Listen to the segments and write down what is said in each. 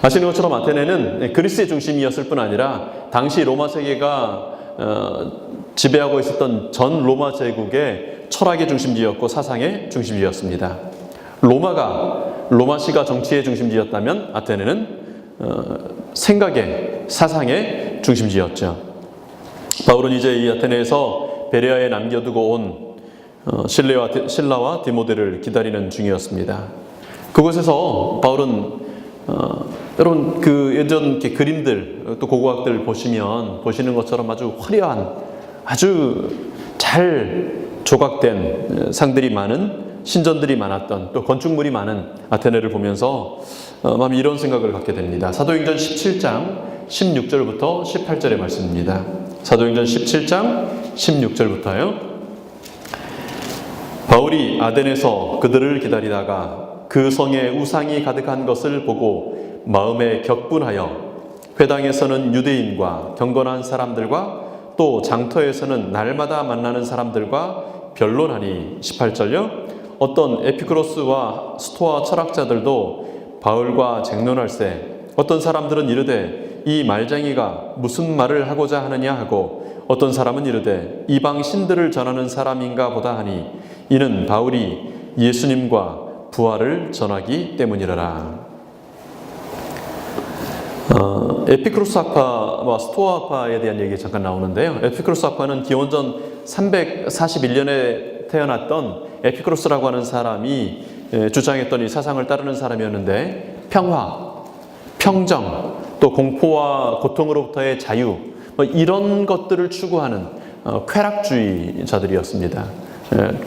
아시는 것처럼 아테네는 그리스의 중심이었을 뿐 아니라 당시 로마 세계가 지배하고 있었던 전 로마 제국의 철학의 중심지였고 사상의 중심지였습니다. 로마시가 정치의 중심지였다면 아테네는 생각의, 사상의 중심지였죠. 바울은 이제 이 아테네에서 베레아에 남겨두고 온 실라와 디모데를 기다리는 중이었습니다. 그곳에서 바울은 여러분 그 예전 이렇게 그림들 또 고고학들 보시는 것처럼 아주 화려한, 아주 잘 조각된 상들이 많은, 신전들이 많았던, 또 건축물이 많은 아테네를 보면서 마음이 이런 생각을 갖게 됩니다. 사도행전 17장 16절부터 18절의 말씀입니다. 사도행전 17장 16절부터요. 바울이 아덴에서 그들을 기다리다가 그 성에 우상이 가득한 것을 보고 마음에 격분하여 회당에서는 유대인과 경건한 사람들과 또 장터에서는 날마다 만나는 사람들과 변론하니 18절요. 어떤 에피크로스와 스토아 철학자들도 바울과 쟁론할세 어떤 사람들은 이르되 이 말쟁이가 무슨 말을 하고자 하느냐 하고 어떤 사람은 이르되 이방 신들을 전하는 사람인가 보다 하니 이는 바울이 예수님과 부활을 전하기 때문이라라. 에피크로스 학파와 스토아 학파에 대한 얘기 잠깐 나오는데요. 에피크로스 학파는 기원전 341년에 태어났던 에피크로스라고 하는 사람이 주장했던 이 사상을 따르는 사람이었는데 평화, 평정, 또 공포와 고통으로부터의 자유 이런 것들을 추구하는 쾌락주의자들이었습니다.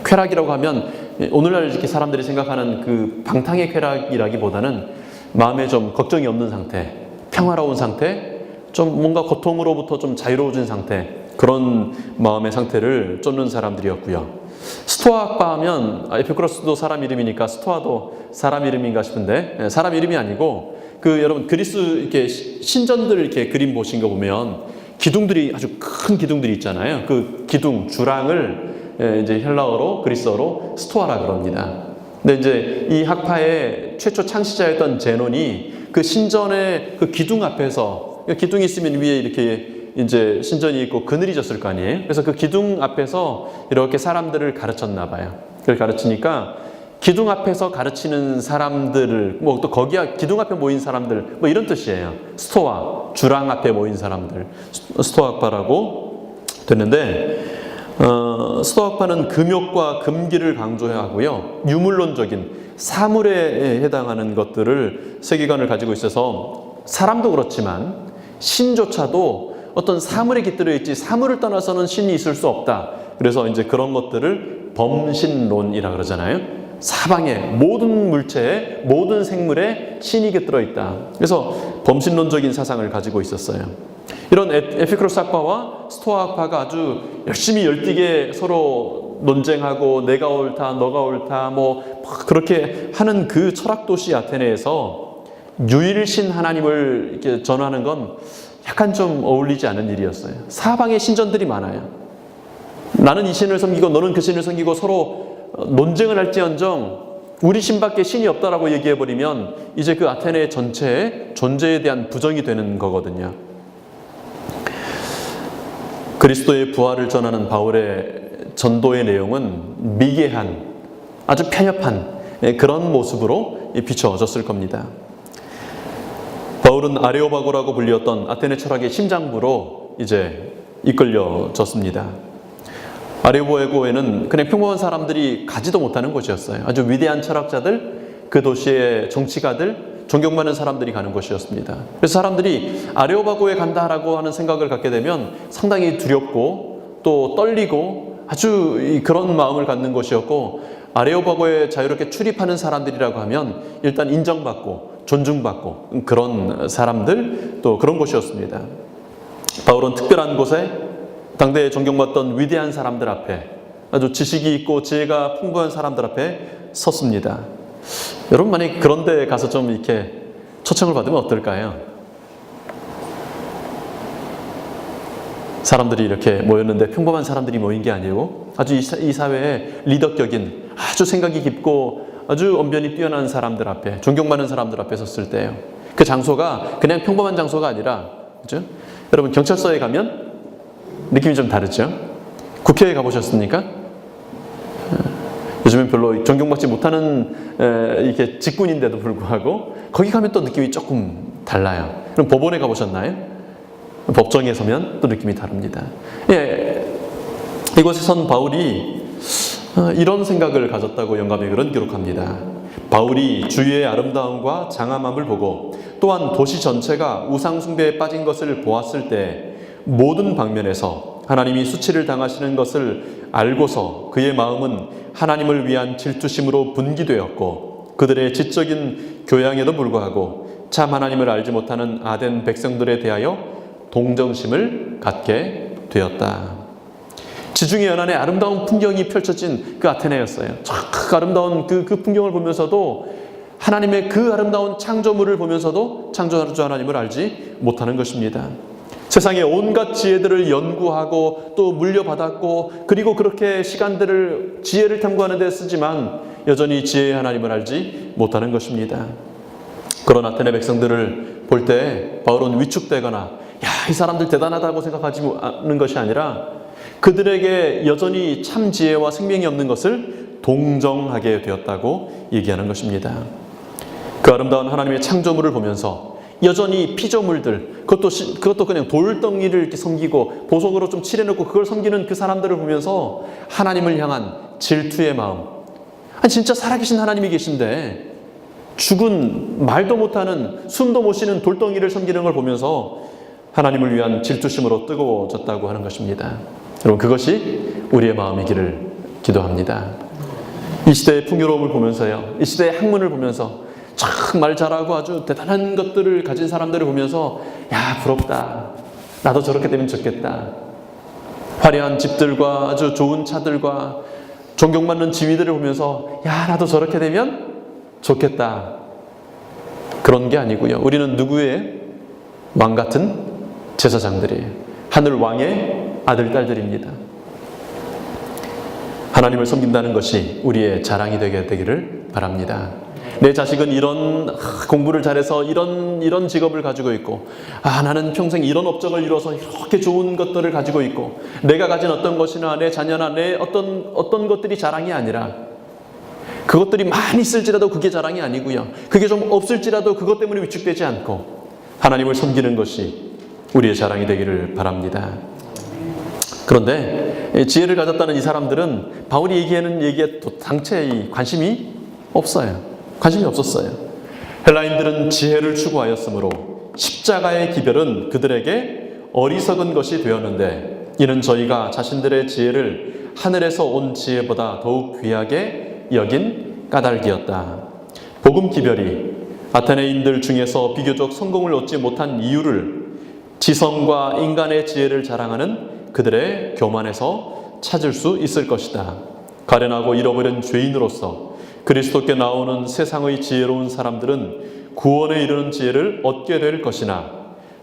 쾌락이라고 하면 오늘날 이렇게 사람들이 생각하는 그 방탕의 쾌락이라기보다는 마음에 좀 걱정이 없는 상태, 평화로운 상태, 좀 뭔가 고통으로부터 좀 자유로워진 상태, 그런 마음의 상태를 쫓는 사람들이었고요. 스토아 학파 하면 에피크로스도 사람 이름이니까 스토아도 사람 이름인가 싶은데 사람 이름이 아니고 여러분 그리스 이렇게 신전들 이렇게 그림 보신 거 보면 기둥들이 아주 큰 기둥들이 있잖아요. 그 기둥 주랑을 이제 헬라어로 그리스어로 스토아라 그럽니다. 근데 이제 이 학파의 최초 창시자였던 제논이 그 신전의 그 기둥 앞에서 기둥이 있으면 위에 이렇게 이제 신전이 있고 그늘이 졌을 거 아니에요. 그래서 그 기둥 앞에서 이렇게 사람들을 가르쳤나 봐요. 그걸 가르치니까 기둥 앞에서 가르치는 사람들을 또 거기야 기둥 앞에 모인 사람들 이런 뜻이에요. 스토아 주랑 앞에 모인 사람들 스토아파라고 됐는데 스토아파는 금욕과 금기를 강조하고요. 유물론적인 사물에 해당하는 것들을 세계관을 가지고 있어서 사람도 그렇지만 신조차도 어떤 사물에 깃들어 있지 사물을 떠나서는 신이 있을 수 없다. 그래서 이제 그런 것들을 범신론이라 그러잖아요. 사방에 모든 물체에 모든 생물에 신이 깃들어 있다. 그래서 범신론적인 사상을 가지고 있었어요. 이런 에피크로스 학파와 스토아 학파가 아주 열심히 열띠게 서로 논쟁하고 내가 옳다, 너가 옳다, 그렇게 하는 그 철학 도시 아테네에서 유일신 하나님을 이렇게 전하는 건 약간 좀 어울리지 않은 일이었어요. 사방에 신전들이 많아요. 나는 이 신을 섬기고 너는 그 신을 섬기고 서로 논쟁을 할지언정 우리 신밖에 신이 없다라고 얘기해버리면 이제 그 아테네 전체의 존재에 대한 부정이 되는 거거든요. 그리스도의 부활을 전하는 바울의 전도의 내용은 미개한, 아주 편협한 그런 모습으로 비춰졌을 겁니다. 바울은 아레오바고라고 불렸던 아테네 철학의 심장부로 이제 이끌려졌습니다. 아레오바고에는 그냥 평범한 사람들이 가지도 못하는 곳이었어요. 아주 위대한 철학자들, 그 도시의 정치가들, 존경받는 사람들이 가는 곳이었습니다. 그래서 사람들이 아레오바고에 간다라고 하는 생각을 갖게 되면 상당히 두렵고 또 떨리고 아주 그런 마음을 갖는 곳이었고, 아레오바고에 자유롭게 출입하는 사람들이라고 하면 일단 인정받고 존중받고 그런 사람들, 또 그런 곳이었습니다. 바울은 특별한 곳에 당대에 존경받던 위대한 사람들 앞에, 아주 지식이 있고 지혜가 풍부한 사람들 앞에 섰습니다. 여러분 만약 그런 데 가서 좀 이렇게 초청을 받으면 어떨까요? 사람들이 이렇게 모였는데 평범한 사람들이 모인 게 아니고 아주 이 사회에 리더격인, 아주 생각이 깊고 아주 언변이 뛰어난 사람들 앞에, 존경받는 사람들 앞에 섰을 때요. 그 장소가 그냥 평범한 장소가 아니라, 그죠? 여러분 경찰서에 가면 느낌이 좀 다르죠? 국회에 가보셨습니까? 요즘엔 별로 존경받지 못하는 이렇게 직군인데도 불구하고 거기 가면 또 느낌이 조금 달라요. 그럼 법원에 가보셨나요? 법정에 서면 또 느낌이 다릅니다. 예, 이곳에선 바울이 이런 생각을 가졌다고 영감의 글은 기록합니다. 바울이 주위의 아름다움과 장엄함을 보고 또한 도시 전체가 우상 숭배에 빠진 것을 보았을 때 모든 방면에서 하나님이 수치를 당하시는 것을 알고서 그의 마음은 하나님을 위한 질투심으로 분기되었고 그들의 지적인 교양에도 불구하고 참 하나님을 알지 못하는 아덴 백성들에 대하여 동정심을 갖게 되었다. 지중해 연안에 아름다운 풍경이 펼쳐진 그 아테네였어요. 참 아름다운 그 풍경을 보면서도 하나님의 그 아름다운 창조물을 보면서도 창조주 하나님을 알지 못하는 것입니다. 세상의 온갖 지혜들을 연구하고 또 물려받았고 그리고 그렇게 시간들을 지혜를 탐구하는 데 쓰지만 여전히 지혜의 하나님을 알지 못하는 것입니다. 그런 아테네 백성들을 볼 때 바울은 위축되거나 야, 이 사람들 대단하다고 생각하지 않는 것이 아니라 그들에게 여전히 참 지혜와 생명이 없는 것을 동정하게 되었다고 얘기하는 것입니다. 그 아름다운 하나님의 창조물을 보면서 여전히 피조물들, 그것도 그냥 돌덩이를 이렇게 섬기고 보석으로 좀 칠해놓고 그걸 섬기는 그 사람들을 보면서 하나님을 향한 질투의 마음. 아니, 진짜 살아계신 하나님이 계신데 죽은 말도 못하는 숨도 못 쉬는 돌덩이를 섬기는 걸 보면서 하나님을 위한 질투심으로 뜨거워졌다고 하는 것입니다. 여러분, 그것이 우리의 마음이기를 기도합니다. 이 시대의 풍요로움을 보면서요, 이 시대의 학문을 보면서 참 말 잘하고 아주 대단한 것들을 가진 사람들을 보면서 야, 부럽다. 나도 저렇게 되면 좋겠다. 화려한 집들과 아주 좋은 차들과 존경받는 지위들을 보면서 야, 나도 저렇게 되면 좋겠다. 그런 게 아니고요. 우리는 누구의 왕 같은 제사장들이에요. 하늘 왕의 아들, 딸들입니다. 하나님을 섬긴다는 것이 우리의 자랑이 되기를 바랍니다. 내 자식은 이런 공부를 잘해서 이런 직업을 가지고 있고 나는 평생 이런 업적을 이뤄서 이렇게 좋은 것들을 가지고 있고 내가 가진 어떤 것이나 내 자녀나 내 어떤 것들이 자랑이 아니라 그것들이 많이 있을지라도 그게 자랑이 아니고요. 그게 좀 없을지라도 그것 때문에 위축되지 않고 하나님을 섬기는 것이 우리의 자랑이 되기를 바랍니다. 그런데 지혜를 가졌다는 이 사람들은 바울이 얘기하는 얘기에 당체 관심이 없어요. 관심이 없었어요. 헬라인들은 지혜를 추구하였으므로 십자가의 기별은 그들에게 어리석은 것이 되었는데 이는 저희가 자신들의 지혜를 하늘에서 온 지혜보다 더욱 귀하게 여긴 까닭이었다. 복음 기별이 아테네인들 중에서 비교적 성공을 얻지 못한 이유를 지성과 인간의 지혜를 자랑하는 그들의 교만에서 찾을 수 있을 것이다. 가련하고 잃어버린 죄인으로서 그리스도께 나오는 세상의 지혜로운 사람들은 구원에 이르는 지혜를 얻게 될 것이나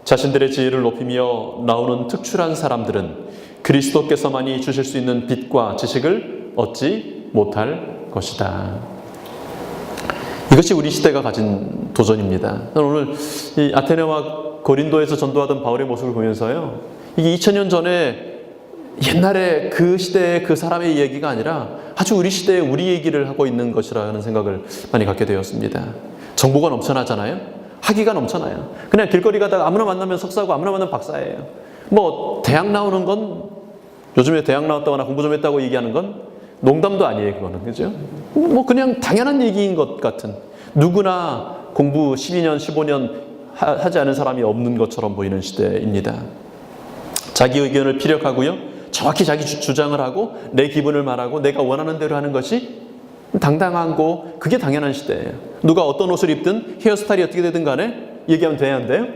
자신들의 지혜를 높이며 나오는 특출한 사람들은 그리스도께서만이 주실 수 있는 빛과 지식을 얻지 못할 것이다. 이것이 우리 시대가 가진 도전입니다. 오늘 이 아테네와 고린도에서 전도하던 바울의 모습을 보면서요, 이게 2000년 전에 옛날에 그 시대의 그 사람의 얘기가 아니라 아주 우리 시대에 우리 얘기를 하고 있는 것이라는 생각을 많이 갖게 되었습니다. 정보가 넘쳐나잖아요. 학위가 넘쳐나요. 그냥 길거리 가다가 아무나 만나면 석사고 아무나 만나면 박사예요. 뭐 대학 나오는 건 요즘에 대학 나왔다거나 공부 좀 했다고 얘기하는 건 농담도 아니에요. 그거는, 그죠? 뭐 그냥 당연한 얘기인 것 같은, 누구나 공부 12년 15년 하지 않은 사람이 없는 것처럼 보이는 시대입니다. 자기 의견을 피력하고요, 정확히 자기 주장을 하고 내 기분을 말하고 내가 원하는 대로 하는 것이 당당하고 그게 당연한 시대예요. 누가 어떤 옷을 입든 헤어스타일이 어떻게 되든 간에 얘기하면 돼야 안 돼요?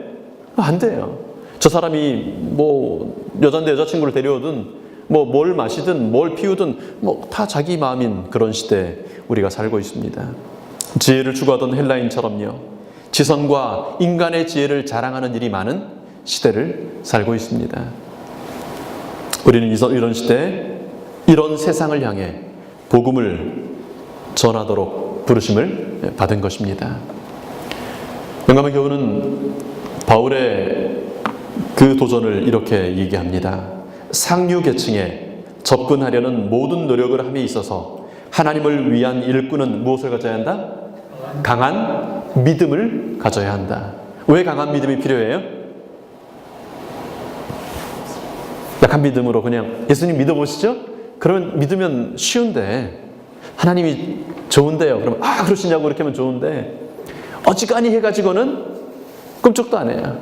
안 돼요. 저 사람이 뭐 여잔데 여자친구를 데려오든 뭐 뭘 마시든 뭘 피우든 뭐 다 자기 마음인 그런 시대에 우리가 살고 있습니다. 지혜를 추구하던 헬라인처럼요, 지성과 인간의 지혜를 자랑하는 일이 많은 시대를 살고 있습니다. 우리는 이런 시대에 이런 세상을 향해 복음을 전하도록 부르심을 받은 것입니다. 영감의 교훈은 바울의 그 도전을 이렇게 얘기합니다. 상류 계층에 접근하려는 모든 노력을 함에 있어서 하나님을 위한 일꾼은 무엇을 가져야 한다? 강한 믿음을 가져야 한다. 왜 강한 믿음이 필요해요? 약한 믿음으로 그냥 예수님 믿어보시죠? 그러면 믿으면 쉬운데, 하나님이 좋은데요. 그러면 그러시냐고 이렇게 하면 좋은데, 어지간히 해가지고는 꿈쩍도 안 해요.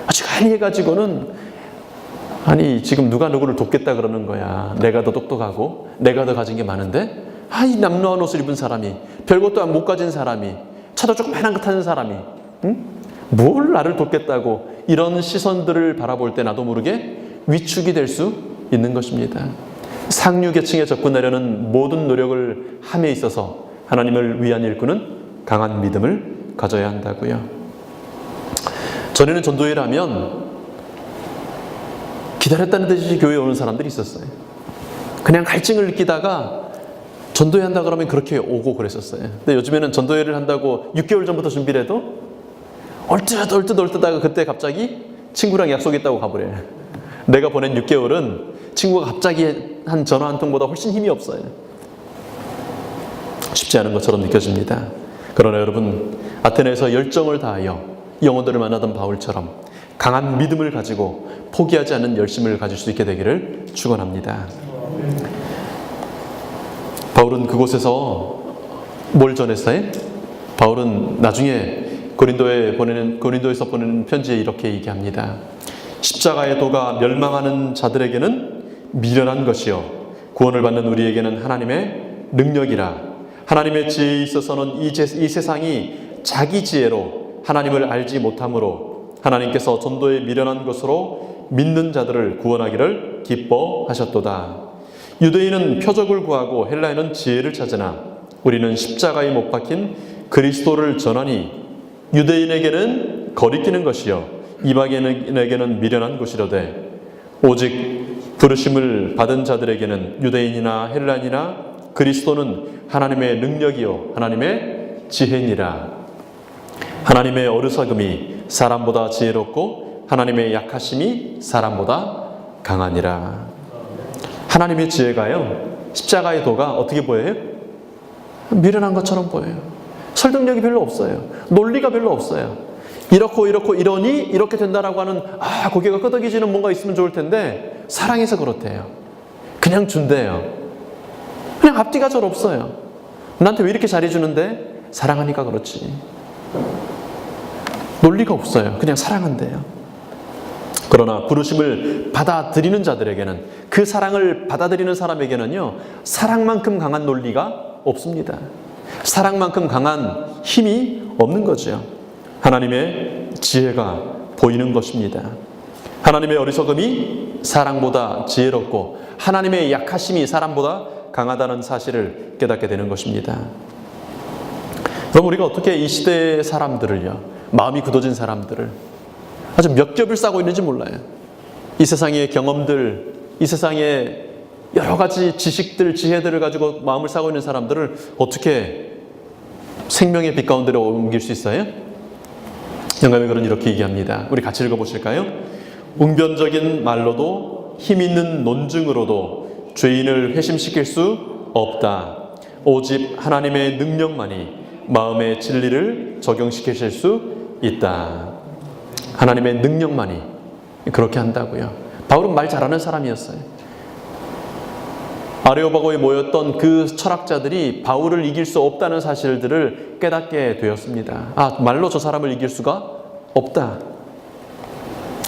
어지간히 해가지고는 아니 지금 누가 누구를 돕겠다 그러는 거야. 내가 더 똑똑하고 내가 더 가진 게 많은데, 이 남루한 옷을 입은 사람이, 별것도 못 가진 사람이, 차도 조그만한 거 타는 사람이 뭘 나를 돕겠다고, 이런 시선들을 바라볼 때 나도 모르게 위축이 될 수 있는 것입니다. 상류 계층에 접근하려는 모든 노력을 함에 있어서 하나님을 위한 일꾼은 강한 믿음을 가져야 한다고요. 전에는 전도회를 하면 기다렸다는 듯이 교회에 오는 사람들이 있었어요. 그냥 갈증을 느끼다가 전도회 한다 그러면 그렇게 오고 그랬었어요. 근데 요즘에는 전도회를 한다고 6개월 전부터 준비를 해도 얼뜻하다가 그때 갑자기 친구랑 약속했다고 가버려요. 내가 보낸 6개월은 친구가 갑자기 한 전화 한 통보다 훨씬 힘이 없어요. 쉽지 않은 것처럼 느껴집니다. 그러나 여러분, 아테네에서 열정을 다하여 영혼들을 만나던 바울처럼 강한 믿음을 가지고 포기하지 않는 열심을 가질 수 있게 되기를 축원합니다. 바울은 그곳에서 뭘 전했어요? 바울은 나중에 고린도에서 보내는 편지에 이렇게 얘기합니다. 십자가의 도가 멸망하는 자들에게는 미련한 것이요 구원을 받는 우리에게는 하나님의 능력이라. 하나님의 지혜에 있어서는 이 세상이 자기 지혜로 하나님을 알지 못하므로 하나님께서 전도에 미련한 것으로 믿는 자들을 구원하기를 기뻐하셨도다. 유대인은 표적을 구하고 헬라인은 지혜를 찾으나 우리는 십자가에 못 박힌 그리스도를 전하니 유대인에게는 거리끼는 것이요 이방인에게는 미련한 것이로되 오직 부르심을 받은 자들에게는 유대인이나 헬라인이나 그리스도는 하나님의 능력이요 하나님의 지혜니라. 하나님의 어리석음이 사람보다 지혜롭고 하나님의 약하심이 사람보다 강하니라. 하나님의 지혜가요, 십자가의 도가 어떻게 보여요? 미련한 것처럼 보여요. 설득력이 별로 없어요. 논리가 별로 없어요. 이렇고 이러니 이렇게 된다라고 하는 고개가 끄덕이지는 뭔가 있으면 좋을 텐데 사랑해서 그렇대요. 그냥 준대요. 그냥 앞뒤가 잘 없어요. 나한테 왜 이렇게 잘해주는데? 사랑하니까 그렇지. 논리가 없어요. 그냥 사랑한대요. 그러나 부르심을 받아들이는 자들에게는, 그 사랑을 받아들이는 사람에게는요, 사랑만큼 강한 논리가 없습니다. 사랑만큼 강한 힘이 없는 거죠. 하나님의 지혜가 보이는 것입니다. 하나님의 어리석음이 사랑보다 지혜롭고 하나님의 약하심이 사람보다 강하다는 사실을 깨닫게 되는 것입니다. 그럼 우리가 어떻게 이 시대의 사람들을요, 마음이 굳어진 사람들을 아주 몇 겹을 싸고 있는지 몰라요. 이 세상의 경험들, 이 세상의 여러 가지 지식들, 지혜들을 가지고 마음을 싸고 있는 사람들을 어떻게 생명의 빛 가운데로 옮길 수 있어요? 영감의 글은 이렇게 얘기합니다. 우리 같이 읽어보실까요? 웅변적인 말로도 힘있는 논증으로도 죄인을 회심시킬 수 없다. 오직 하나님의 능력만이 마음의 진리를 적용시키실 수 있다. 하나님의 능력만이 그렇게 한다고요. 바울은 말 잘하는 사람이었어요. 아레오바고에 모였던 그 철학자들이 바울을 이길 수 없다는 사실들을 깨닫게 되었습니다. 말로 저 사람을 이길 수가 없다.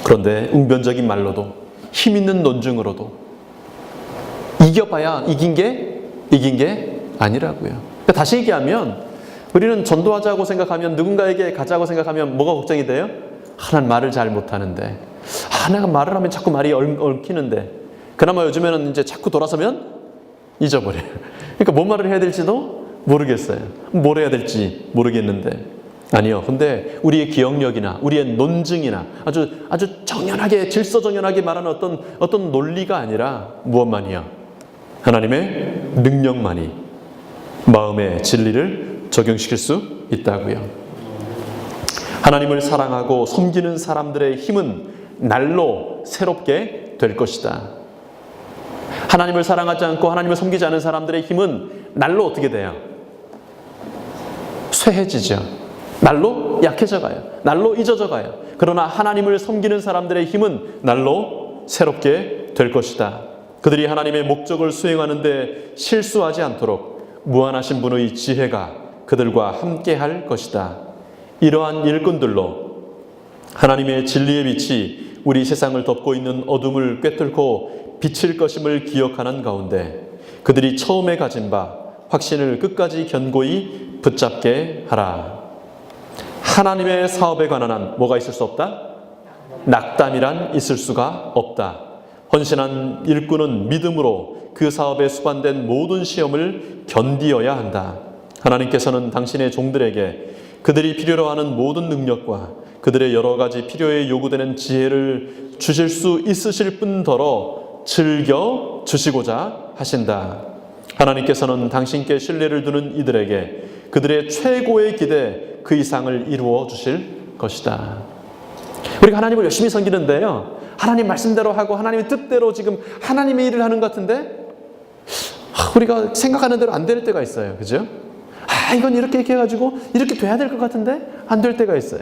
그런데 웅변적인 말로도, 힘있는 논증으로도 이겨봐야 이긴 게 아니라고요. 그러니까 다시 얘기하면, 우리는 전도하자고 생각하면, 누군가에게 가자고 생각하면 뭐가 걱정이 돼요? 난 말을 잘 못하는데, 내가 말을 하면 자꾸 말이 얽히는데, 그나마 요즘에는 이제 자꾸 돌아서면 잊어버려요. 그러니까 뭔 말을 해야 될지도 모르겠어요. 뭘 해야 될지 모르겠는데. 아니요. 근데 우리의 기억력이나 우리의 논증이나 아주 정연하게, 질서정연하게 말하는 어떤 논리가 아니라 무엇만이요? 하나님의 능력만이 마음의 진리를 적용시킬 수 있다고요. 하나님을 사랑하고 섬기는 사람들의 힘은 날로 새롭게 될 것이다. 하나님을 사랑하지 않고 하나님을 섬기지 않은 사람들의 힘은 날로 어떻게 돼요? 쇠해지죠. 날로 약해져 가요. 날로 잊어져 가요. 그러나 하나님을 섬기는 사람들의 힘은 날로 새롭게 될 것이다. 그들이 하나님의 목적을 수행하는데 실수하지 않도록 무한하신 분의 지혜가 그들과 함께 할 것이다. 이러한 일꾼들로 하나님의 진리의 빛이 우리 세상을 덮고 있는 어둠을 꿰뚫고 비칠 것임을 기억하는 가운데 그들이 처음에 가진 바 확신을 끝까지 견고히 붙잡게 하라. 하나님의 사업에 관한 한 뭐가 있을 수 없다? 낙담이란 있을 수가 없다. 헌신한 일꾼은 믿음으로 그 사업에 수반된 모든 시험을 견디어야 한다. 하나님께서는 당신의 종들에게 그들이 필요로 하는 모든 능력과 그들의 여러 가지 필요에 요구되는 지혜를 주실 수 있으실 뿐더러 즐겨 주시고자 하신다. 하나님께서는 당신께 신뢰를 두는 이들에게 그들의 최고의 기대 그 이상을 이루어 주실 것이다. 우리가 하나님을 열심히 섬기는데요, 하나님 말씀대로 하고 하나님의 뜻대로 지금 하나님의 일을 하는 것 같은데 우리가 생각하는 대로 안 될 때가 있어요. 그죠? 이건 이렇게 해가지고 이렇게 돼야 될 것 같은데 안 될 때가 있어요.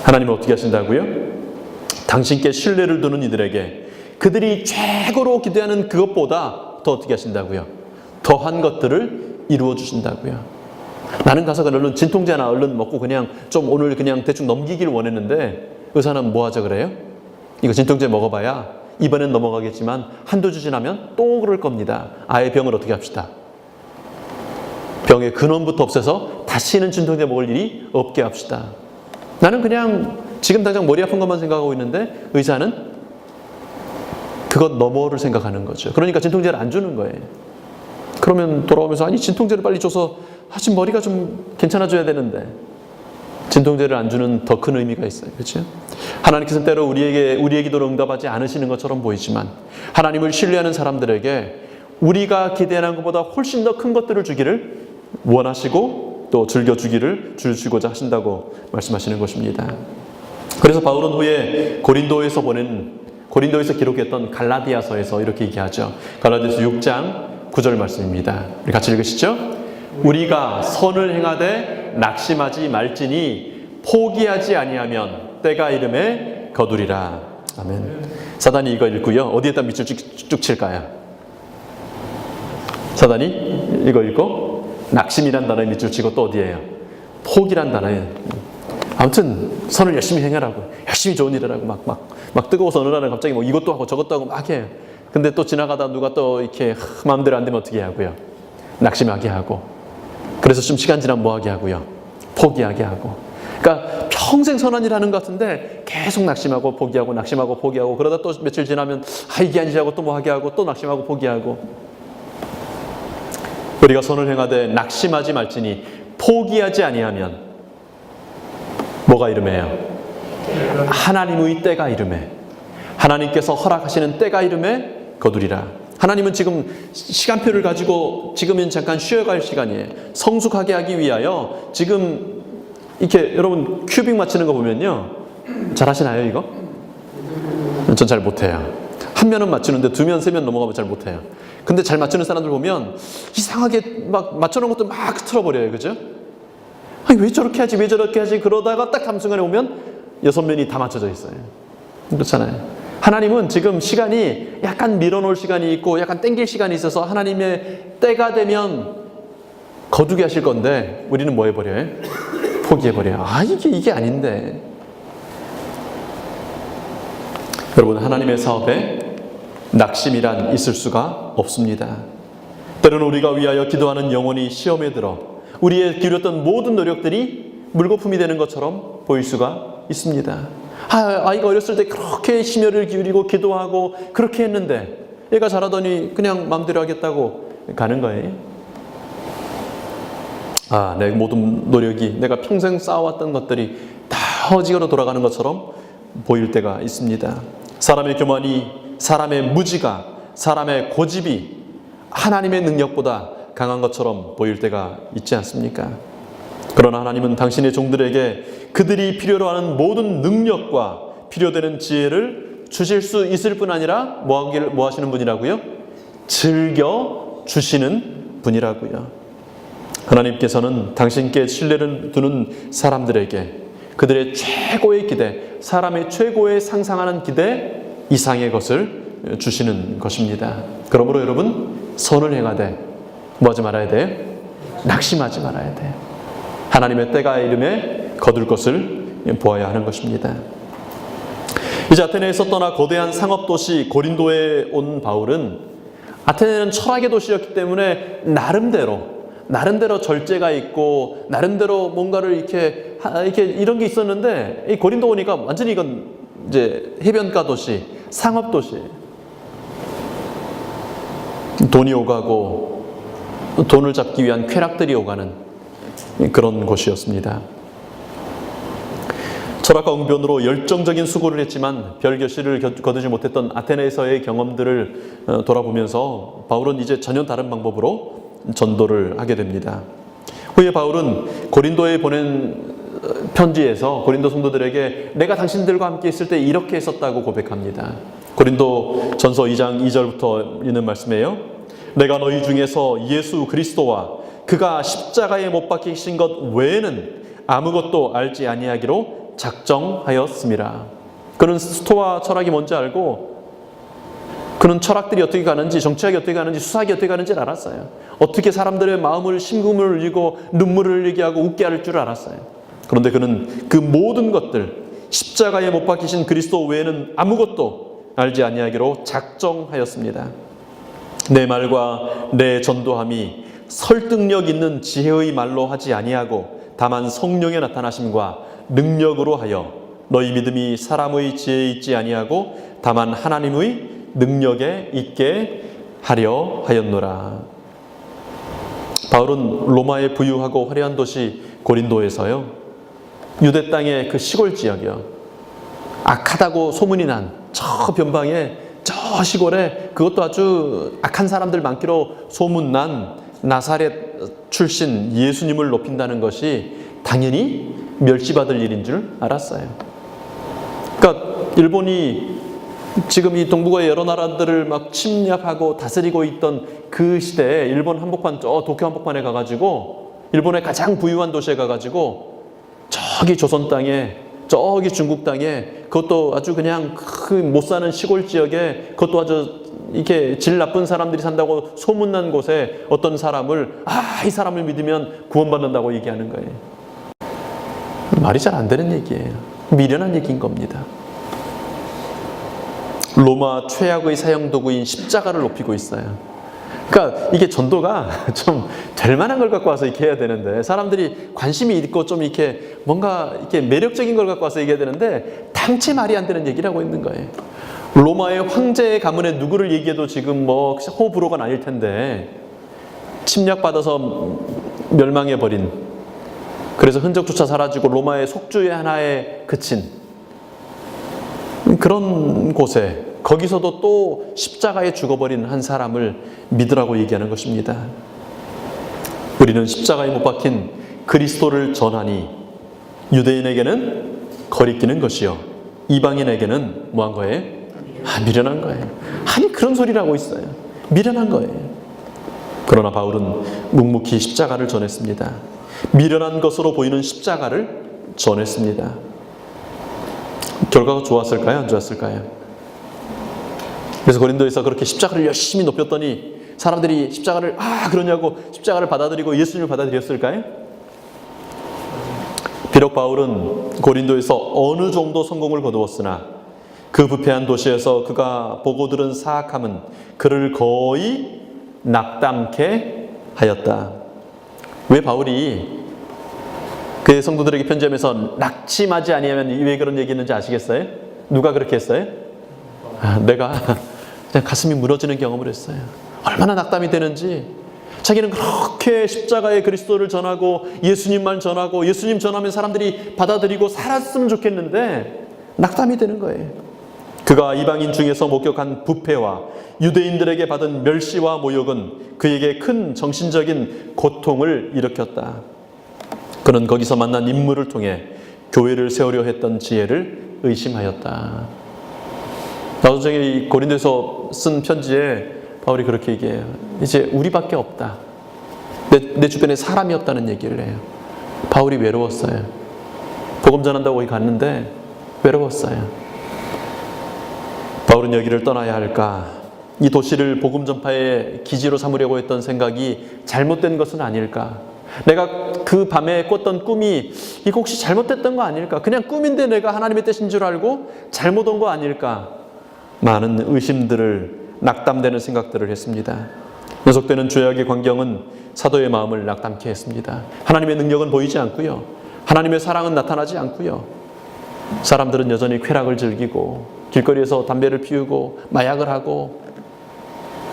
하나님은 어떻게 하신다고요? 당신께 신뢰를 두는 이들에게 그들이 최고로 기대하는 그것보다 더 어떻게 하신다고요? 더한 것들을 이루어 주신다고요. 나는 가서 얼른 진통제 하나 얼른 먹고 그냥 좀 오늘 그냥 대충 넘기기를 원했는데 의사는 뭐 하자 그래요? 이거 진통제 먹어봐야 이번엔 넘어가겠지만 한두 주 지나면 또 그럴 겁니다. 아예 병을 어떻게 합시다. 병의 근원부터 없애서 다시는 진통제 먹을 일이 없게 합시다. 나는 그냥 지금 당장 머리 아픈 것만 생각하고 있는데 의사는 그것 너머를 생각하는 거죠. 그러니까 진통제를 안 주는 거예요. 그러면 돌아오면서 아니 진통제를 빨리 줘서 사실 머리가 좀 괜찮아져야 되는데 진통제를 안 주는 더 큰 의미가 있어요. 그렇죠? 하나님께서는 때로 우리의 기도를 응답하지 않으시는 것처럼 보이지만 하나님을 신뢰하는 사람들에게 우리가 기대하는 것보다 훨씬 더 큰 것들을 주기를 원하시고 또 즐겨주기를 주시고자 하신다고 말씀하시는 것입니다. 그래서 바울은 후에 고린도에서 기록했던 갈라디아서에서 이렇게 얘기하죠. 갈라디아서 6장 9절 말씀입니다. 우리 같이 읽으시죠? 우리가 선을 행하되 낙심하지 말지니 포기하지 아니하면 때가 이름에 거두리라. 아멘. 사단이 이거 읽고요, 어디에다 밑줄 쭉 칠까요? 사단이 이거 읽고 낙심이란 단어에 밑줄 치고 또 어디에요? 포기란 단어에. 아무튼 선을 열심히 행하라고, 열심히 좋은 일을 하고 막 뜨거워서 어느 날은 갑자기 뭐 이것도 하고 저것도 하고 막 해요. 근데 또 지나가다 누가 또 이렇게 마음대로 안 되면 어떻게 하고요? 낙심하게 하고. 그래서 좀 시간 지나면 뭐 하게 하고요? 포기하게 하고. 그러니까 평생 선한 일 하는 것 같은데 계속 낙심하고 포기하고 낙심하고 포기하고 그러다 또 며칠 지나면 이게 아니지 하고 또 뭐 하게 하고 또 낙심하고 포기하고. 우리가 선을 행하되 낙심하지 말지니 포기하지 아니하면 뭐가 이름해요? 하나님의 때가 이름해. 하나님께서 허락하시는 때가 이름에 거두리라. 하나님은 지금 시간표를 가지고 지금은 잠깐 쉬어갈 시간이에요. 성숙하게 하기 위하여 지금 이렇게 여러분 큐빅 맞추는 거 보면요, 잘 하시나요 이거? 전 잘 못해요. 한 면은 맞추는데 두 면, 세 면 넘어가면 잘 못해요. 근데 잘 맞추는 사람들 보면 이상하게 막 맞춰놓은 것도 막 틀어버려요. 그죠? 아니 왜 저렇게 하지 왜 저렇게 하지 그러다가 딱 한순간에 오면 6면이 다 맞춰져 있어요. 그렇잖아요. 하나님은 지금 시간이 약간 밀어놓을 시간이 있고 약간 땡길 시간이 있어서 하나님의 때가 되면 거두게 하실 건데 우리는 뭐 해버려요? 포기해버려요. 이게 아닌데. 여러분, 하나님의 사업에 낙심이란 있을 수가 없습니다. 때로는 우리가 위하여 기도하는 영혼이 시험에 들어 우리의 기울였던 모든 노력들이 물거품이 되는 것처럼 보일 수가 있습니다. 아이가 어렸을 때 그렇게 심혈을 기울이고 기도하고 그렇게 했는데 얘가 자라더니 그냥 마음대로 하겠다고 가는 거예요. 내 모든 노력이 내가 평생 쌓아왔던 것들이 다 허지로 돌아가는 것처럼 보일 때가 있습니다. 사람의 교만이, 사람의 무지가, 사람의 고집이 하나님의 능력보다 강한 것처럼 보일 때가 있지 않습니까? 그러나 하나님은 당신의 종들에게 그들이 필요로 하는 모든 능력과 필요되는 지혜를 주실 수 있을 뿐 아니라 뭐 하시는 분이라고요? 즐겨 주시는 분이라고요. 하나님께서는 당신께 신뢰를 두는 사람들에게 그들의 최고의 기대, 사람의 최고의 상상하는 기대 이상의 것을 주시는 것입니다. 그러므로 여러분, 선을 행하되 뭐하지 말아야 돼요? 낙심하지 말아야 돼요. 하나님의 때가 이름에 거둘 것을 보아야 하는 것입니다. 이제 아테네에서 떠나 거대한 상업도시 고린도에 온 바울은, 아테네는 철학의 도시였기 때문에 나름대로 절제가 있고 나름대로 뭔가를 이렇게 이런 게 있었는데, 이 고린도 오니까 완전히 이건 이제 해변가 도시, 상업 도시, 돈이 오가고 돈을 잡기 위한 쾌락들이 오가는 그런 곳이었습니다. 철학과 웅변으로 열정적인 수고를 했지만 별 결실을 거두지 못했던 아테네에서의 경험들을 돌아보면서 바울은 이제 전혀 다른 방법으로 전도를 하게 됩니다. 후에 바울은 고린도에 보낸 편지에서 고린도 성도들에게 내가 당신들과 함께 있을 때 이렇게 했었다고 고백합니다. 고린도 전서 2장 2절부터 있는 말씀이에요. 내가 너희 중에서 예수 그리스도와 그가 십자가에 못 박히신 것 외에는 아무것도 알지 아니하기로 작정하였습니다. 그는 스토아 철학이 뭔지 알고, 그는 철학들이 어떻게 가는지, 정치학이 어떻게 가는지, 수학이 어떻게 가는지를 알았어요. 어떻게 사람들의 마음을 심금을 울리고 눈물을 흘리게 하고 웃게 할 줄 알았어요. 그런데 그는 그 모든 것들, 십자가에 못 박히신 그리스도 외에는 아무것도 알지 아니하기로 작정하였습니다. 내 말과 내 전도함이 설득력 있는 지혜의 말로 하지 아니하고 다만 성령의 나타나심과 능력으로 하여 너희 믿음이 사람의 지혜에 있지 아니하고 다만 하나님의 능력에 있게 하려 하였노라. 바울은 로마의 부유하고 화려한 도시 고린도에서요, 유대 땅의 그 시골 지역이요, 악하다고 소문이 난 저 변방에 저 시골에, 그것도 아주 악한 사람들 많기로 소문난 나사렛 출신 예수님을 높인다는 것이 당연히 멸시받을 일인 줄 알았어요. 그러니까 일본이 지금 이 동북아의 여러 나라들을 막 침략하고 다스리고 있던 그 시대에 일본 한복판, 저 도쿄 한복판에 가가지고, 일본의 가장 부유한 도시에 가가지고 저기 조선 땅에, 저기 중국 땅에, 그것도 아주 그냥 그 못 사는 시골 지역에, 그것도 아주 이렇게 질 나쁜 사람들이 산다고 소문난 곳에 어떤 사람을, 이 사람을 믿으면 구원받는다고 얘기하는 거예요. 말이 잘 안 되는 얘기예요. 미련한 얘기인 겁니다. 로마 최악의 사형도구인 십자가를 높이고 있어요. 그러니까 이게 전도가 좀 될 만한 걸 갖고 와서 이렇게 해야 되는데, 사람들이 관심이 있고 좀 이렇게 뭔가 이렇게 매력적인 걸 갖고 와서 얘기해야 되는데, 당체 말이 안 되는 얘기를 하고 있는 거예요. 로마의 황제의 가문에 누구를 얘기해도 지금 뭐 호불호가 나뉠 텐데, 침략받아서 멸망해버린, 그래서 흔적조차 사라지고 로마의 속주의 하나에 그친 그런 곳에, 거기서도 또 십자가에 죽어버린 한 사람을 믿으라고 얘기하는 것입니다. 우리는 십자가에 못 박힌 그리스도를 전하니 유대인에게는 거리끼는 것이요 이방인에게는 뭐한 거예요? 미련한 거예요. 아니 그런 소리를 하고 있어요. 미련한 거예요. 그러나 바울은 묵묵히 십자가를 전했습니다. 미련한 것으로 보이는 십자가를 전했습니다. 결과가 좋았을까요? 안 좋았을까요? 그래서 고린도에서 그렇게 십자가를 열심히 높였더니 사람들이 십자가를 그러냐고 십자가를 받아들이고 예수님을 받아들였을까요? 비록 바울은 고린도에서 어느 정도 성공을 거두었으나 그 부패한 도시에서 그가 보고 들은 사악함은 그를 거의 낙담케 하였다. 왜 바울이 그 성도들에게 편지하면서 낙심하지 아니하면 왜 그런 얘기 했는지 아시겠어요? 누가 그렇게 했어요? 내가 그냥 가슴이 무너지는 경험을 했어요. 얼마나 낙담이 되는지. 자기는 그렇게 십자가의 그리스도를 전하고 예수님만 전하고 예수님 전하면 사람들이 받아들이고 살았으면 좋겠는데 낙담이 되는 거예요. 그가 이방인 중에서 목격한 부패와 유대인들에게 받은 멸시와 모욕은 그에게 큰 정신적인 고통을 일으켰다. 그는 거기서 만난 인물을 통해 교회를 세우려 했던 지혜를 의심하였다. 나중에 이 고린도에서 쓴 편지에 바울이 그렇게 얘기해요. 이제 우리밖에 없다. 내 주변에 사람이 없다는 얘기를 해요. 바울이 외로웠어요. 복음 전한다고 거기 갔는데 외로웠어요. 바울은 여기를 떠나야 할까? 이 도시를 복음 전파의 기지로 삼으려고 했던 생각이 잘못된 것은 아닐까? 내가 그 밤에 꿨던 꿈이 이거 혹시 잘못됐던 거 아닐까? 그냥 꿈인데 내가 하나님의 뜻인 줄 알고 잘못 온 거 아닐까? 많은 의심들을, 낙담되는 생각들을 했습니다. 연속되는 죄악의 광경은 사도의 마음을 낙담케 했습니다. 하나님의 능력은 보이지 않고요. 하나님의 사랑은 나타나지 않고요. 사람들은 여전히 쾌락을 즐기고 길거리에서 담배를 피우고 마약을 하고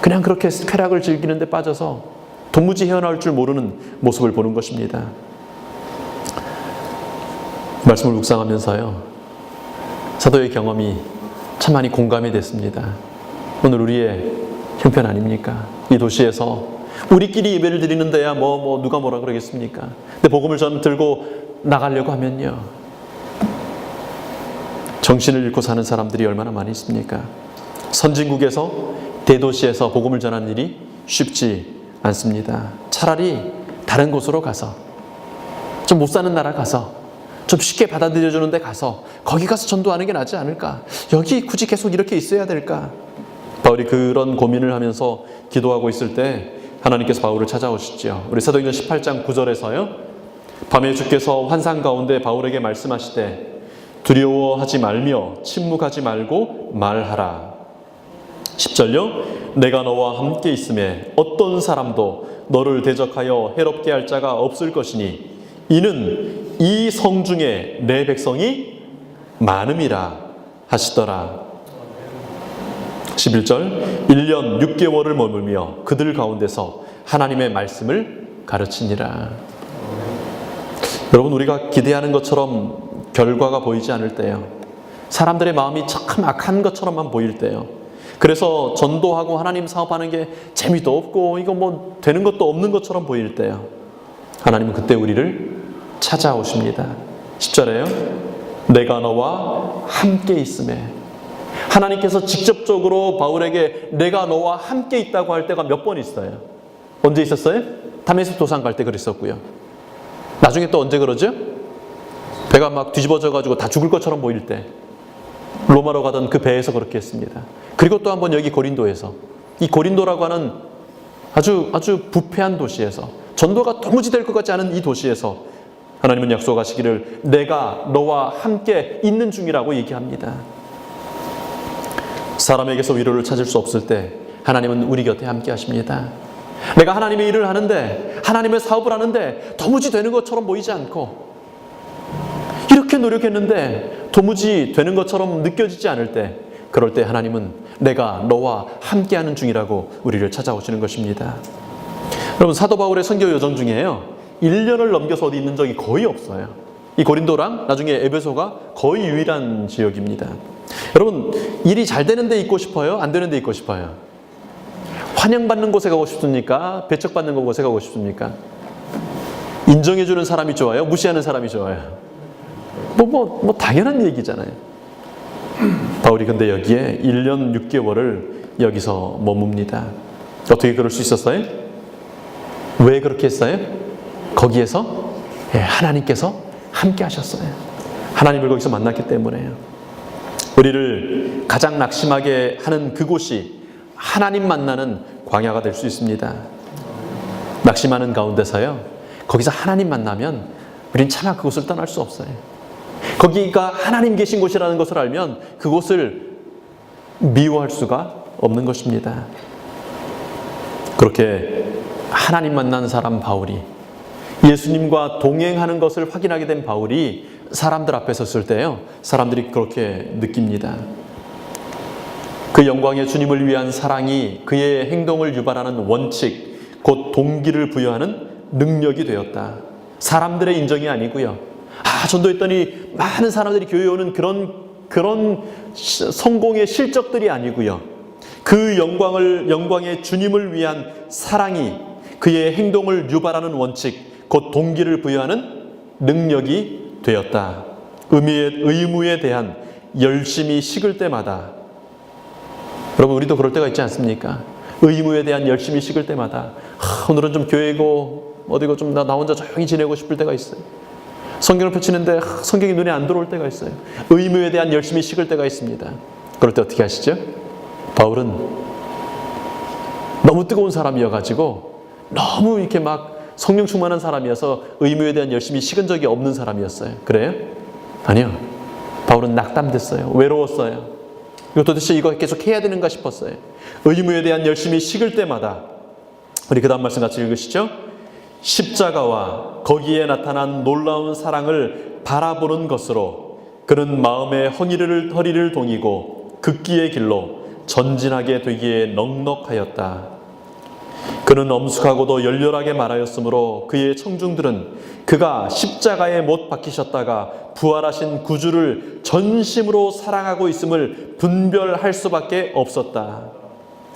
그냥 그렇게 쾌락을 즐기는 데 빠져서 도무지 헤어나올 줄 모르는 모습을 보는 것입니다. 말씀을 묵상하면서요, 사도의 경험이 참 많이 공감이 됐습니다. 오늘 우리의 형편 아닙니까? 이 도시에서 우리끼리 예배를 드리는 데야 누가 뭐라 그러겠습니까? 근데 복음을 전 들고 나가려고 하면요, 정신을 잃고 사는 사람들이 얼마나 많이 있습니까? 선진국에서 대도시에서 복음을 전하는 일이 쉽지 않습니다. 차라리 다른 곳으로 가서, 좀 못 사는 나라 가서, 좀 쉽게 받아들여주는 데 가서 거기 가서 전도하는 게 낫지 않을까? 여기 굳이 계속 이렇게 있어야 될까? 바울이 그런 고민을 하면서 기도하고 있을 때 하나님께서 바울을 찾아오시죠. 우리 사도행전 18장 9절에서요, 밤에 주께서 환상 가운데 바울에게 말씀하시되 두려워하지 말며 침묵하지 말고 말하라. 10절요, 내가 너와 함께 있음에 어떤 사람도 너를 대적하여 해롭게 할 자가 없을 것이니 이는 이 성중에 내 백성이 많음이라 하시더라. 11절, 1년 6개월을 머물며 그들 가운데서 하나님의 말씀을 가르치니라. 여러분, 우리가 기대하는 것처럼 결과가 보이지 않을 때요, 사람들의 마음이 참 악한 것처럼만 보일 때요, 그래서 전도하고 하나님 사업하는 게 재미도 없고 이거 되는 것도 없는 것처럼 보일 때요, 하나님은 그때 우리를 찾아오십니다. 10절에요, 내가 너와 함께 있음에. 하나님께서 직접적으로 바울에게 내가 너와 함께 있다고 할 때가 몇 번 있어요. 언제 있었어요? 다메섹 도상 갈 때 그랬었고요. 나중에 또 언제 그러죠? 배가 막 뒤집어져 가지고 다 죽을 것처럼 보일 때 로마로 가던 그 배에서 그렇게 했습니다. 그리고 또 한 번 여기 고린도에서, 이 고린도라고 하는 아주 부패한 도시에서, 전도가 도무지 될 것 같지 않은 이 도시에서 하나님은 약속하시기를 내가 너와 함께 있는 중이라고 얘기합니다. 사람에게서 위로를 찾을 수 없을 때 하나님은 우리 곁에 함께 하십니다. 내가 하나님의 일을 하는데, 하나님의 사업을 하는데 도무지 되는 것처럼 보이지 않고, 이렇게 노력했는데 도무지 되는 것처럼 느껴지지 않을 때, 그럴 때 하나님은 내가 너와 함께하는 중이라고 우리를 찾아오시는 것입니다. 여러분, 사도 바울의 선교 여정 중에요, 1년을 넘겨서 어디 있는 적이 거의 없어요. 이 고린도랑 나중에 에베소가 거의 유일한 지역입니다. 여러분, 일이 잘 되는 데 있고 싶어요? 안 되는 데 있고 싶어요? 환영받는 곳에 가고 싶습니까? 배척받는 곳에 가고 싶습니까? 인정해주는 사람이 좋아요? 무시하는 사람이 좋아요? 당연한 얘기잖아요. 바울이 근데 여기에 1년 6개월을 여기서 머뭅니다. 어떻게 그럴 수 있었어요? 왜 그렇게 했어요? 거기에서 하나님께서 함께 하셨어요. 하나님을 거기서 만났기 때문에요. 우리를 가장 낙심하게 하는 그곳이 하나님 만나는 광야가 될 수 있습니다. 낙심하는 가운데서요, 거기서 하나님 만나면 우린 차마 그곳을 떠날 수 없어요. 거기가 하나님 계신 곳이라는 것을 알면 그곳을 미워할 수가 없는 것입니다. 그렇게 하나님 만난 사람 바울이, 예수님과 동행하는 것을 확인하게 된 바울이 사람들 앞에 섰을 때요, 사람들이 그렇게 느낍니다. 그 영광의 주님을 위한 사랑이 그의 행동을 유발하는 원칙, 곧 동기를 부여하는 능력이 되었다. 사람들의 인정이 아니고요, 전도했더니 많은 사람들이 교회에 오는 그런 성공의 실적들이 아니고요, 그 영광의 주님을 위한 사랑이 그의 행동을 유발하는 원칙, 곧 동기를 부여하는 능력이 되었다. 의무에 대한 열심이 식을 때마다, 여러분 우리도 그럴 때가 있지 않습니까? 의무에 대한 열심이 식을 때마다 오늘은 좀 교회고 어디고 좀 나 혼자 조용히 지내고 싶을 때가 있어요. 성경을 펼치는데 성경이 눈에 안 들어올 때가 있어요. 의무에 대한 열심이 식을 때가 있습니다. 그럴 때 어떻게 하시죠? 바울은 너무 뜨거운 사람이어가지고 너무 이렇게 막 성령 충만한 사람이어서 의무에 대한 열심이 식은 적이 없는 사람이었어요. 그래요? 아니요. 바울은 낙담됐어요. 외로웠어요. 이거 도대체 이거 계속 해야 되는가 싶었어요. 의무에 대한 열심이 식을 때마다, 우리 그 다음 말씀 같이 읽으시죠. 십자가와 거기에 나타난 놀라운 사랑을 바라보는 것으로 그는 마음의 허리를 동이고 극기의 길로 전진하게 되기에 넉넉하였다. 그는 엄숙하고도 열렬하게 말하였으므로 그의 청중들은 그가 십자가에 못 박히셨다가 부활하신 구주를 전심으로 사랑하고 있음을 분별할 수밖에 없었다.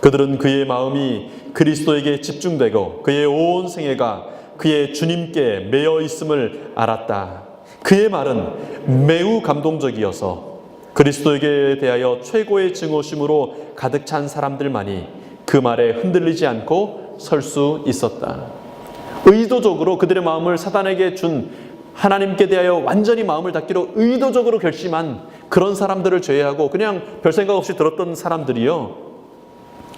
그들은 그의 마음이 그리스도에게 집중되고 그의 온 생애가 그의 주님께 매여 있음을 알았다. 그의 말은 매우 감동적이어서 그리스도에게 대하여 최고의 증오심으로 가득 찬 사람들만이 그 말에 흔들리지 않고 설 수 있었다. 의도적으로 그들의 마음을 사단에게 준, 하나님께 대하여 완전히 마음을 닫기로 의도적으로 결심한 그런 사람들을 제외하고 그냥 별 생각 없이 들었던 사람들이요,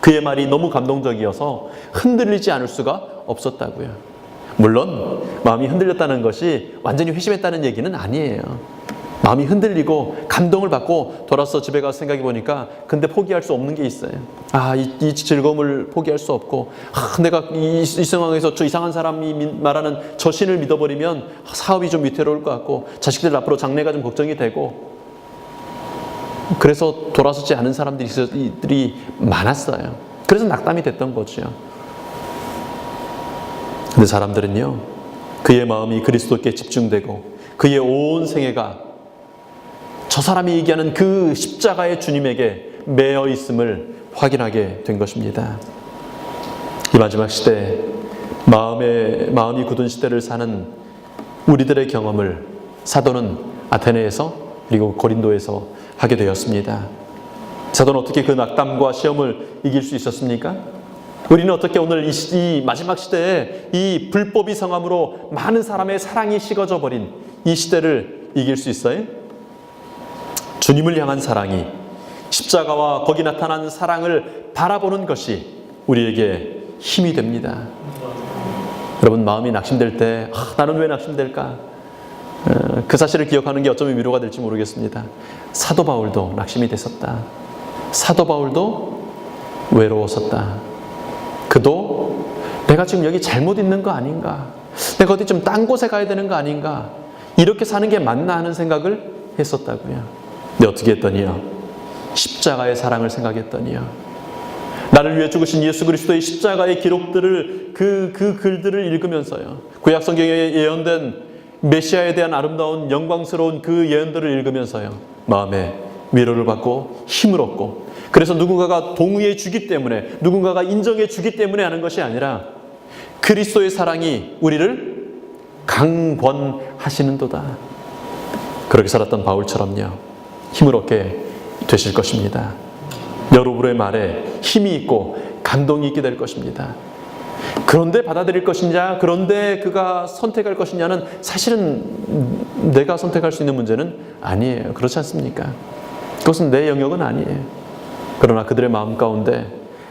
그의 말이 너무 감동적이어서 흔들리지 않을 수가 없었다고요. 물론 마음이 흔들렸다는 것이 완전히 회심했다는 얘기는 아니에요. 마음이 흔들리고 감동을 받고 돌아서 집에 가서 생각해 보니까 근데 포기할 수 없는 게 있어요. 이 즐거움을 포기할 수 없고, 내가 이 상황에서 저 이상한 사람이 말하는 저 신을 믿어버리면 사업이 좀 위태로울 것 같고 자식들 앞으로 장래가 좀 걱정이 되고, 그래서 돌아서지 않은 사람들이 많았어요. 그래서 낙담이 됐던 거죠. 근데 사람들은요, 그의 마음이 그리스도께 집중되고 그의 온 생애가 저 사람이 얘기하는 그 십자가의 주님에게 매여 있음을 확인하게 된 것입니다. 이 마지막 시대, 마음이 굳은 시대를 사는 우리들의 경험을 사도는 아테네에서 그리고 고린도에서 하게 되었습니다. 사도는 어떻게 그 낙담과 시험을 이길 수 있었습니까? 우리는 어떻게 오늘 이 마지막 시대에 이 불법이 성함으로 많은 사람의 사랑이 식어져 버린 이 시대를 이길 수 있어요? 주님을 향한 사랑이, 십자가와 거기 나타난 사랑을 바라보는 것이 우리에게 힘이 됩니다. 여러분, 마음이 낙심될 때 나는 왜 낙심될까? 그 사실을 기억하는 게 어쩌면 위로가 될지 모르겠습니다. 사도 바울도 낙심이 됐었다. 사도 바울도 외로웠었다. 그도 내가 지금 여기 잘못 있는 거 아닌가? 내가 어디 좀 딴 곳에 가야 되는 거 아닌가? 이렇게 사는 게 맞나 하는 생각을 했었다고요. 근데 어떻게 했더니요? 십자가의 사랑을 생각했더니요, 나를 위해 죽으신 예수 그리스도의 십자가의 기록들을 그 글들을 읽으면서요, 구약 성경에 예언된 메시아에 대한 아름다운 영광스러운 그 예언들을 읽으면서요, 마음에 위로를 받고 힘을 얻고, 그래서 누군가가 동의해 주기 때문에, 누군가가 인정해 주기 때문에 하는 것이 아니라 그리스도의 사랑이 우리를 강권하시는도다. 그렇게 살았던 바울처럼요, 힘을 얻게 되실 것입니다. 여러분의 말에 힘이 있고 감동이 있게 될 것입니다. 그런데 받아들일 것이냐, 그런데 그가 선택할 것이냐는 사실은 내가 선택할 수 있는 문제는 아니에요. 그렇지 않습니까? 그것은 내 영역은 아니에요. 그러나 그들의 마음 가운데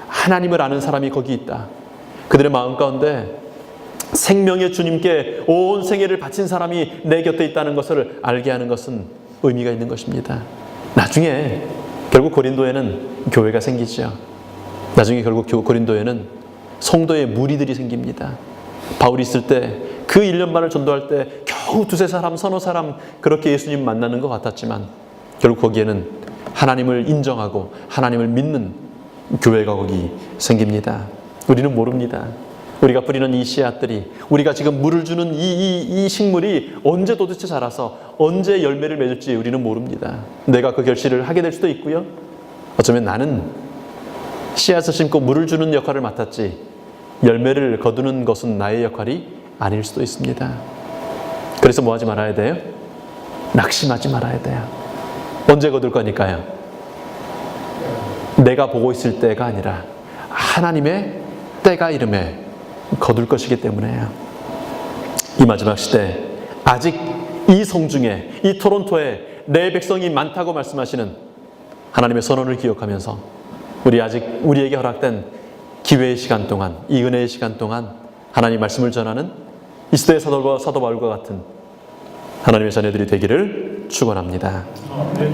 하나님을 아는 사람이 거기 있다. 그들의 마음 가운데 생명의 주님께 온 생애를 바친 사람이 내 곁에 있다는 것을 알게 하는 것은 의미가 있는 것입니다. 나중에 결국 고린도에는 교회가 생기죠. 나중에 결국 고린도에는 성도의 무리들이 생깁니다. 바울이 있을 때 그 1년 반을 전도할 때 겨우 두세 사람, 서너 사람 그렇게 예수님 만나는 것 같았지만 결국 거기에는 하나님을 인정하고 하나님을 믿는 교회가 거기 생깁니다. 우리는 모릅니다. 우리가 뿌리는 이 씨앗들이, 우리가 지금 물을 주는 이 식물이 언제 도대체 자라서 언제 열매를 맺을지 우리는 모릅니다. 내가 그 결실을 하게 될 수도 있고요, 어쩌면 나는 씨앗을 심고 물을 주는 역할을 맡았지 열매를 거두는 것은 나의 역할이 아닐 수도 있습니다. 그래서 뭐 하지 말아야 돼요? 낙심하지 말아야 돼요. 언제 거둘 거니까요? 내가 보고 있을 때가 아니라 하나님의 때가 이름에 거둘 것이기 때문에요. 이 마지막 시대, 아직 이 성중에, 이 토론토에 내 백성이 많다고 말씀하시는 하나님의 선언을 기억하면서 우리 아직 우리에게 허락된 기회의 시간 동안, 이 은혜의 시간 동안 하나님 말씀을 전하는 이 시대의 사도 바울과 같은 하나님의 자녀들이 되기를 축원합니다.